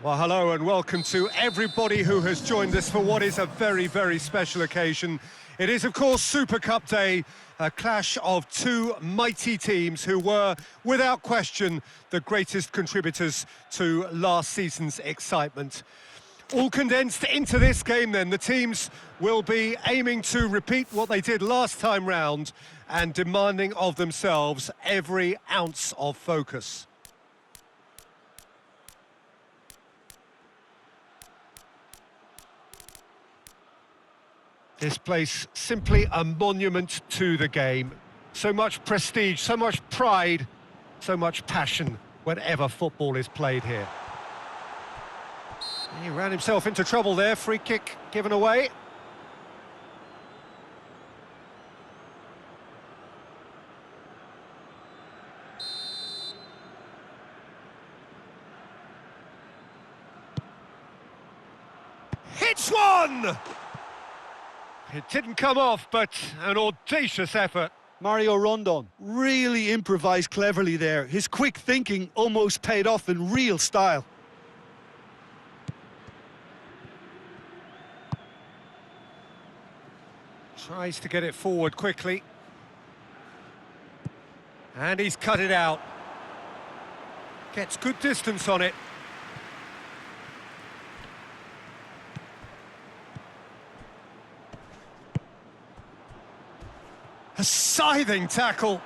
Well, hello and welcome to everybody who has joined us for what is a very, very special occasion. It is, of course, Super Cup Day, a clash of two mighty teams who were, without question, the greatest contributors to last season's excitement. All condensed into this game then, the teams will be aiming to repeat what they did last time round and demanding of themselves every ounce of focus. This place, simply a monument to the game. So much prestige, so much pride, so much passion whenever football is played here. He ran himself into trouble there, free kick given away. Hits one! It didn't come off, but an audacious effort. Mario Rondon really improvised cleverly there. His quick thinking almost paid off in real style. Tries to get it forward quickly. And he's cut it out. Gets good distance on it. A scything tackle.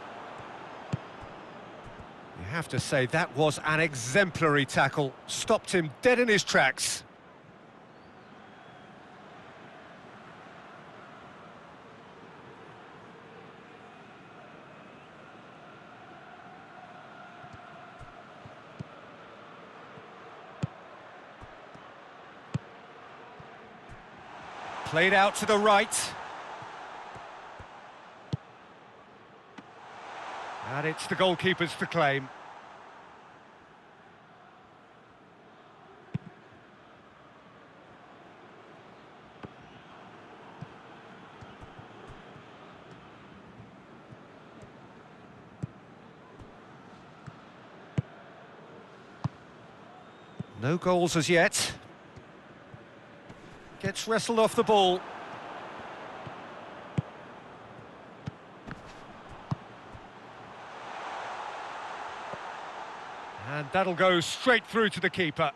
You have to say that was an exemplary tackle. Stopped him dead in his tracks. Played out to the right. And it's the goalkeepers to claim. No goals as yet. Gets wrestled off the ball. And that'll go straight through to the keeper.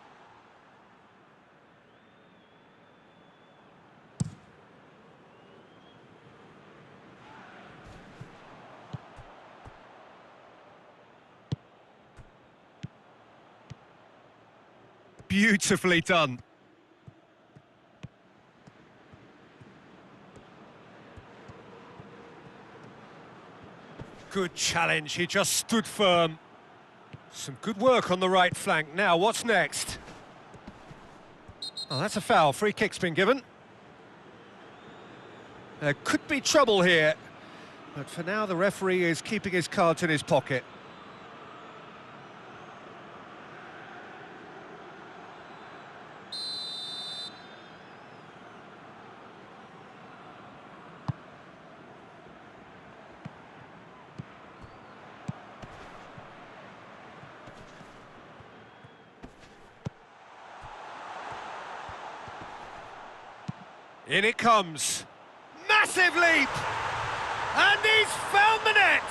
Beautifully done. Good challenge, he just stood firm. Some good work on the right flank. Now, what's next? Oh, that's a foul. Free kick's been given. There could be trouble here. But for now, the referee is keeping his cards in his pocket. In it comes. Massive leap! And he's found the net!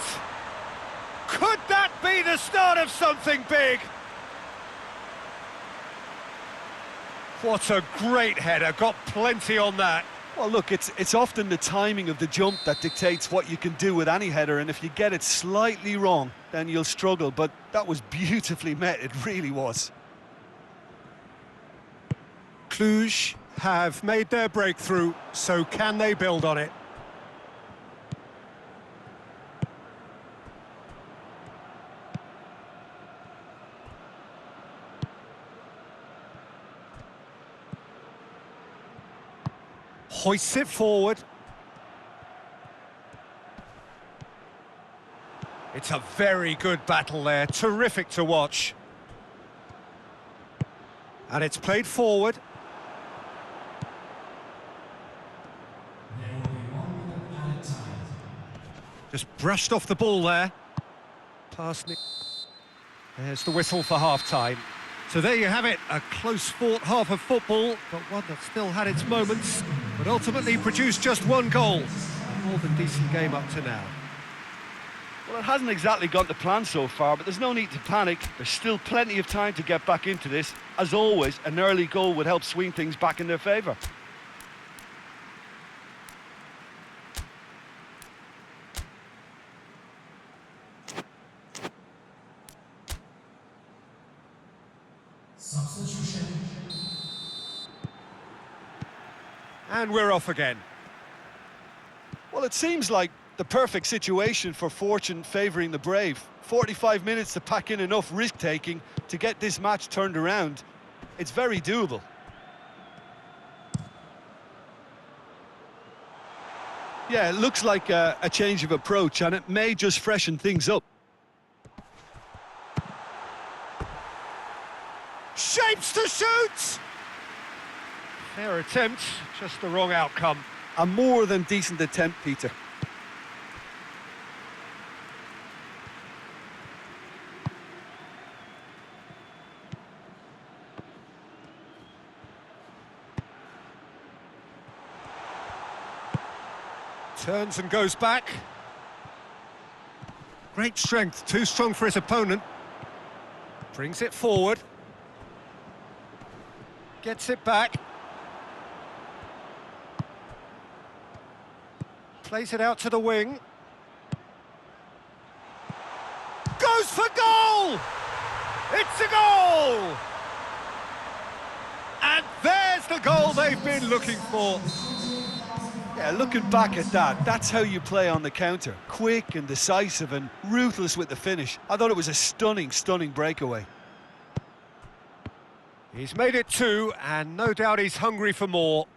Could that be the start of something big? What a great header, got plenty on that. Well, look, it's often the timing of the jump that dictates what you can do with any header, and if you get it slightly wrong, then you'll struggle, but that was beautifully met, it really was. Cluj have made their breakthrough, so can they build on it? Hoists it forward. It's a very good battle there, terrific to watch. And it's played forward. Just brushed off the ball there. Pass me. There's the whistle for half-time. So there you have it, a close-fought half of football, but one that still had its moments, but ultimately produced just one goal. A more than decent game up to now. Well, it hasn't exactly gone to plan so far, but there's no need to panic. There's still plenty of time to get back into this. As always, an early goal would help swing things back in their favour. And we're off again. Well, it seems like the perfect situation for fortune favouring the brave. 45 minutes to pack in enough risk-taking to get this match turned around. It's very doable. Yeah, it looks like a change of approach, and it may just freshen things up. Shapes to shoot! Fair attempt, just the wrong outcome. A more than decent attempt, Peter. Turns and goes back. Great strength, too strong for his opponent. Brings it forward. Gets it back. Plays it out to the wing. Goes for goal! It's a goal! And there's the goal they've been looking for. Yeah, looking back at that, that's how you play on the counter. Quick and decisive and ruthless with the finish. I thought it was a stunning, stunning breakaway. He's made it 2, and no doubt he's hungry for more.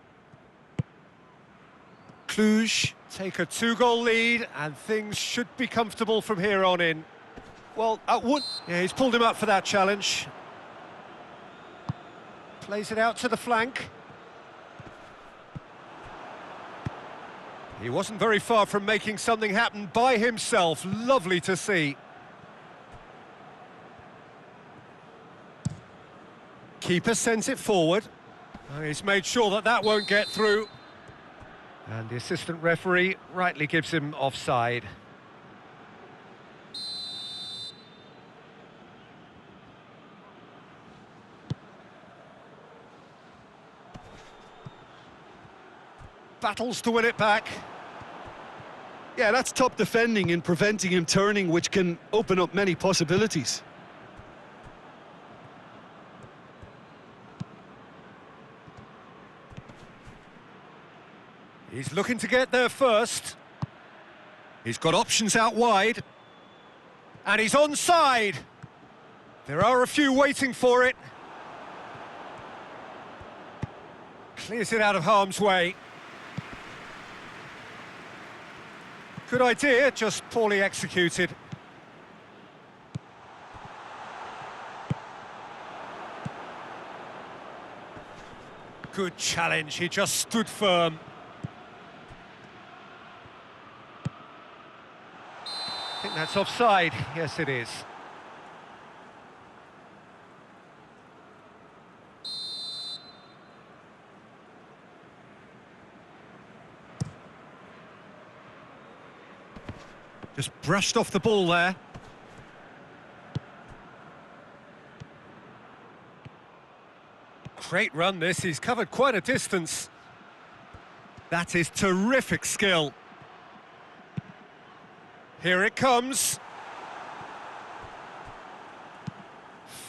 Cluj take a 2-goal lead, and things should be comfortable from here on in. Well, Yeah, he's pulled him up for that challenge. Plays it out to the flank. He wasn't very far from making something happen by himself. Lovely to see. Keeper sends it forward. He's made sure that that won't get through. And the assistant referee rightly gives him offside. Battles to win it back. Yeah, that's top defending and preventing him turning, which can open up many possibilities. He's looking to get there first. He's got options out wide. And he's onside. There are a few waiting for it. Clears it out of harm's way. Good idea, just poorly executed. Good challenge, he just stood firm. I think that's offside. Yes, it is. Just brushed off the ball there. Great run this, he's covered quite a distance. That is terrific skill. Here it comes.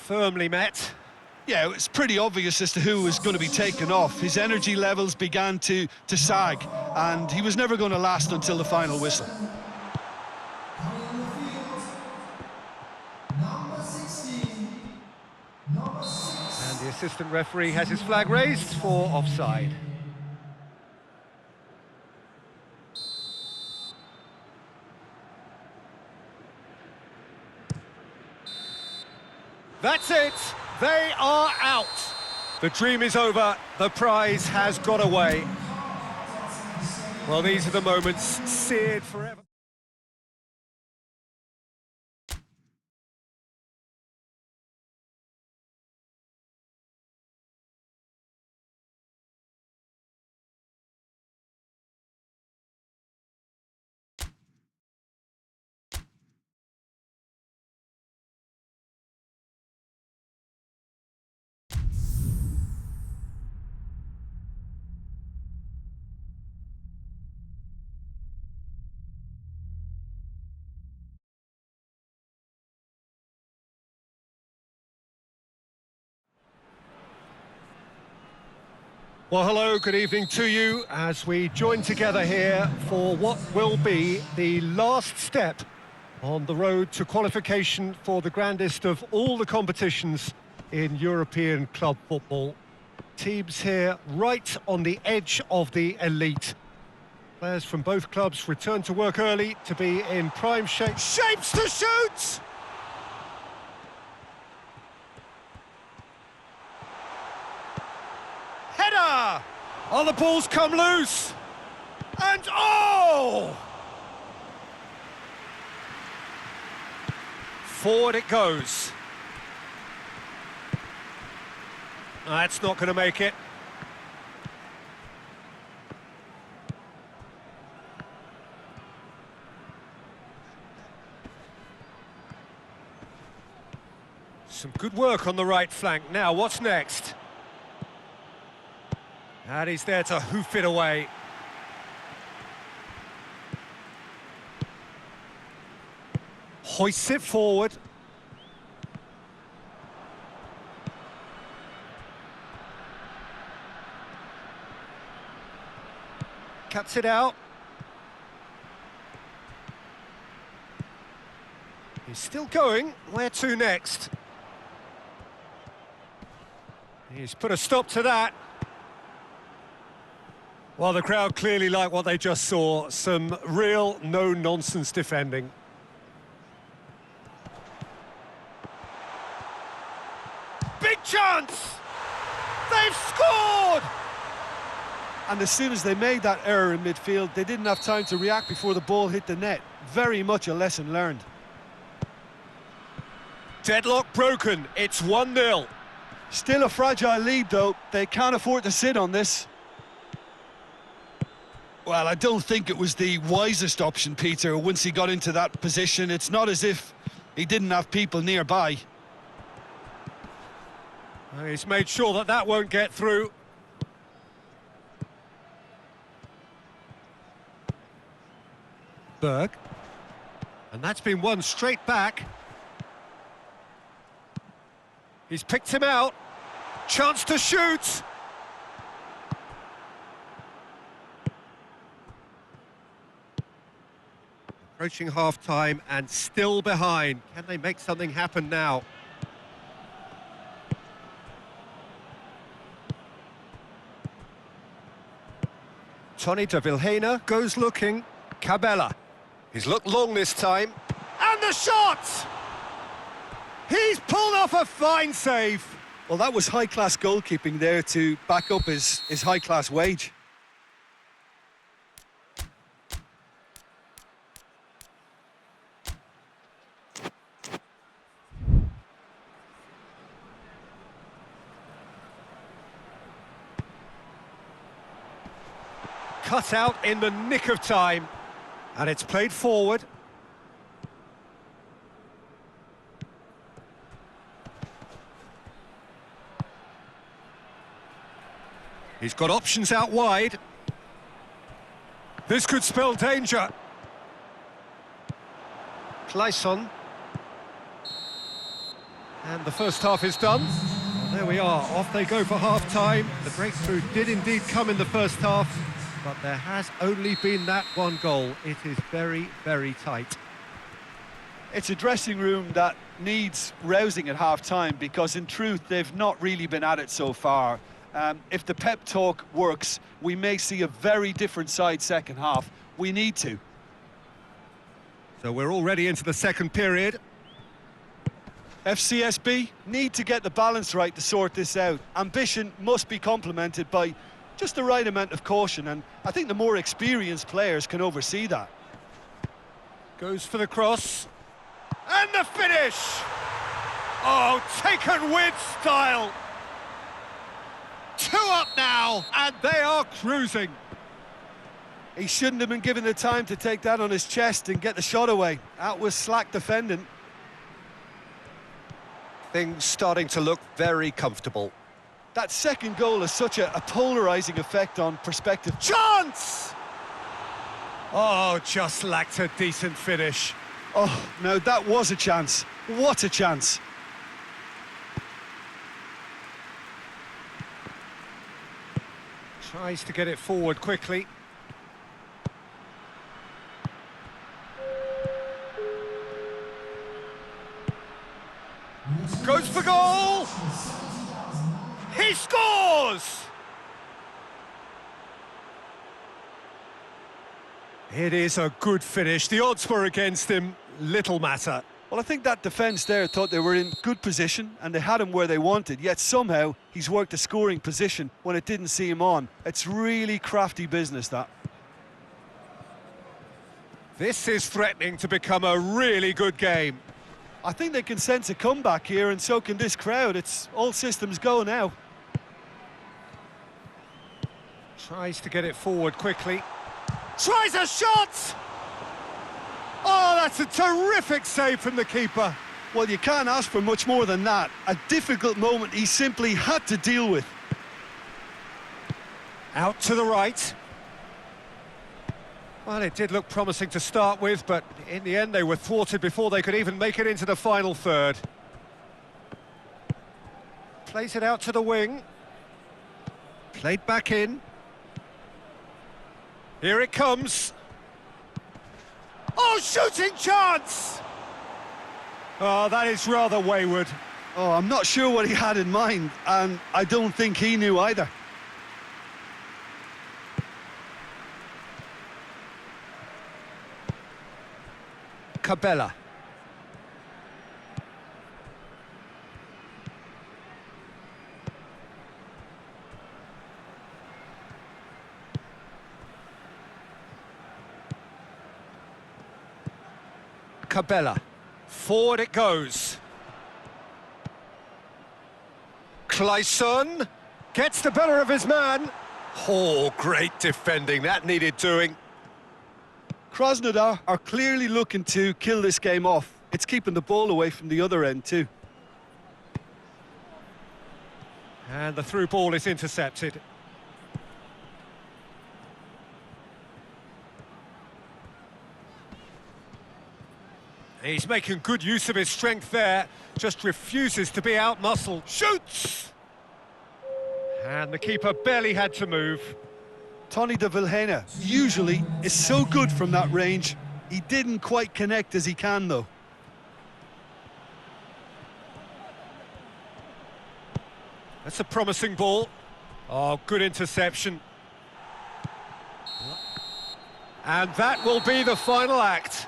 Firmly met. Yeah, it's pretty obvious as to who was going to be taken off. His energy levels began to sag, and he was never going to last until the final whistle. And the assistant referee has his flag raised for offside. That's it! They are out! The dream is over, the prize has got away. Well, these are the moments seared forever. Well, hello, good evening to you as we join together here for what will be the last step on the road to qualification for the grandest of all the competitions in European club football. Teams here right on the edge of the elite. Players from both clubs return to work early to be in prime shape. Shapes to shoot! Header! Oh, the ball's come loose! And oh! Forward it goes. That's not going to make it. Some good work on the right flank. Now, what's next? And he's there to hoof it away. Hoists it forward. Cuts it out. He's still going. Where to next? He's put a stop to that. Well, the crowd clearly like what they just saw. Some real no-nonsense defending. Big chance! They've scored! And as soon as they made that error in midfield, they didn't have time to react before the ball hit the net. Very much a lesson learned. Deadlock broken. It's 1-0. Still a fragile lead, though. They can't afford to sit on this. Well, I don't think it was the wisest option, Peter, once he got into that position. It's not as if he didn't have people nearby. He's made sure that that won't get through. Berg. And that's been won straight back. He's picked him out. Chance to shoot. Approaching half-time and still behind. Can they make something happen now? Tony de Vilhena goes looking. Cabela. He's looked long this time. And the shot! He's pulled off a fine save. Well, that was high-class goalkeeping there to back up his high-class wage. Cut out in the nick of time. And it's played forward. He's got options out wide. This could spell danger. Clayson. And the first half is done. Well, there we are, off they go for half-time. The breakthrough did indeed come in the first half, but there has only been that one goal. It is very, very tight. It's a dressing room that needs rousing at half-time because, in truth, they've not really been at it so far. If the pep talk works, we may see a very different side second half. We need to. So we're already into the second period. FCSB need to get the balance right to sort this out. Ambition must be complemented by just the right amount of caution, and I think the more experienced players can oversee that. Goes for the cross. And the finish! Oh, taken with style! 2 up now, and they are cruising. He shouldn't have been given the time to take that on his chest and get the shot away. That was slack defending. Things starting to look very comfortable. That second goal has such a polarising effect on prospective. Chance! Oh, just lacked a decent finish. Oh, no, that was a chance. What a chance. Tries to get it forward quickly. Goes for goal! He scores! It is a good finish. The odds were against him, little matter. Well, I think that defence there thought they were in good position and they had him where they wanted, yet somehow he's worked a scoring position when it didn't see him on. It's really crafty business, that. This is threatening to become a really good game. I think they can sense a comeback here, and so can this crowd. It's all systems go now. Tries to get it forward quickly. Tries a shot! Oh, that's a terrific save from the keeper. Well, you can't ask for much more than that. A difficult moment he simply had to deal with. Out to the right. Well, it did look promising to start with, but in the end they were thwarted before they could even make it into the final third. Plays it out to the wing. Played back in. Here it comes. Oh, shooting chance! Oh, that is rather wayward. Oh, I'm not sure what he had in mind, and I don't think he knew either. Cabela. Cabela. Forward it goes. Clayson gets the better of his man. Oh, great defending. That needed doing. Krasnodar are clearly looking to kill this game off. It's keeping the ball away from the other end too. And the through ball is intercepted. He's making good use of his strength there, just refuses to be out-muscled. Shoots! And the keeper barely had to move. Tony de Vilhena usually is so good from that range. He didn't quite connect as he can, though. That's a promising ball. Oh, good interception. And that will be the final act.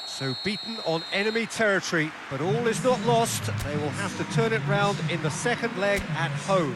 So beaten on enemy territory, but all is not lost. They will have to turn it round in the second leg at home.